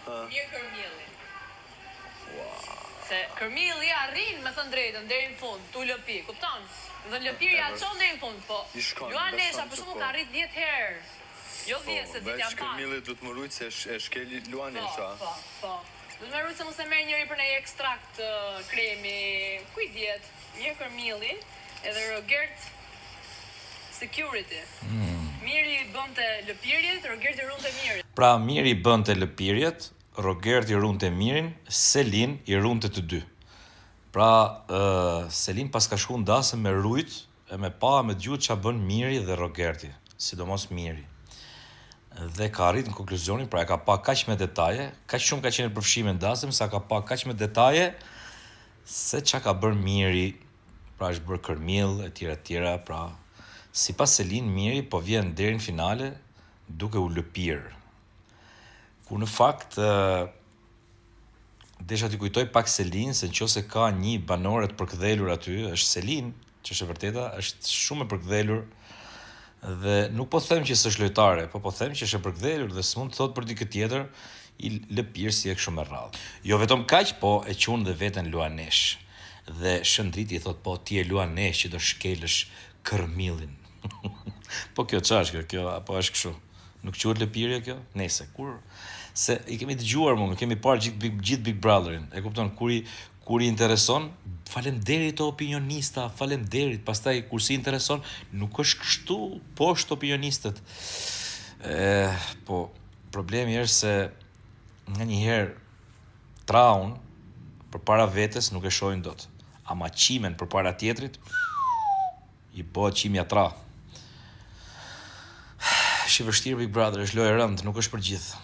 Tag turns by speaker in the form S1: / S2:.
S1: Mirë Kërmilli. Se Kërmilli arrin me thënë drejtën deri në fund, tu lëpi, kupton? Dhe lëpirja çon deri në fund, po. Luanesha për shkakun ka arrit 10 herë. Jo 10 se ditë janë parë.
S2: Kërmilli duhet më rujt se e shkeli Luanesha.
S1: Po. Duhet më rujt se mos e merr njëri për një ekstrakt kremi, kuj diet. Mirë Kërmilli, edhe Rogert Security. Miri bënte lëpirjet, Rogerti runte mirin.
S3: Pra Miri bënte lëpirjet, Rogerti runte mirin, Selin i runte të dy. Pra Selin pas ka shku ndasëm me rujt e me pa me djut që bën Miri dhe Rogerti, sidomos Miri. Dhe ka arrit në konkluzionin, pra e ka pa kaq me detaje, kaq shumë ka qenë përfshime ndasëm, sa ka pa kaq me detaje se qa ka bërë Miri, pra është bërë Kërmill, e tjera, pra sipas Selin, Miri po vjen deri në finale duke u lëpirë. Ku në fakt desha t'i kujtoj pak Selin, se nëse ka një banore të përkëdhelur aty, është Selin, që është e vërteta, është shumë e përkëdhelur dhe nuk po them që s'është lojtare, po them që është e përkëdhelur dhe s'mund të thot për dikë tjetër i lëpirë si e kështu me radhë. Jo vetëm kaq, po e qunë dhe veten Luanesh. Dhe Shëndriti i thot, po ti e Luanesh që do shkelësh Kërmillin. Po kjo ç'është kjo, apo është kështu? Nuk quhet lëpirje kjo? Nese, kur se i kemi dëgjuar më, kemi parë gjithë Big Brotherin. E kupton, kur i intereson, faleminderit opinionista, faleminderit, pastaj kur si intereson, nuk është kështu poshtë opinionistët. Po problemi është se nganjëherë traun përpara vetes nuk e shohin dot. Ama qimen përpara tjetrit i bëhet qimja tra. Është i vështirë Big Brother, është lojë e rëndë, nuk është për gjithë.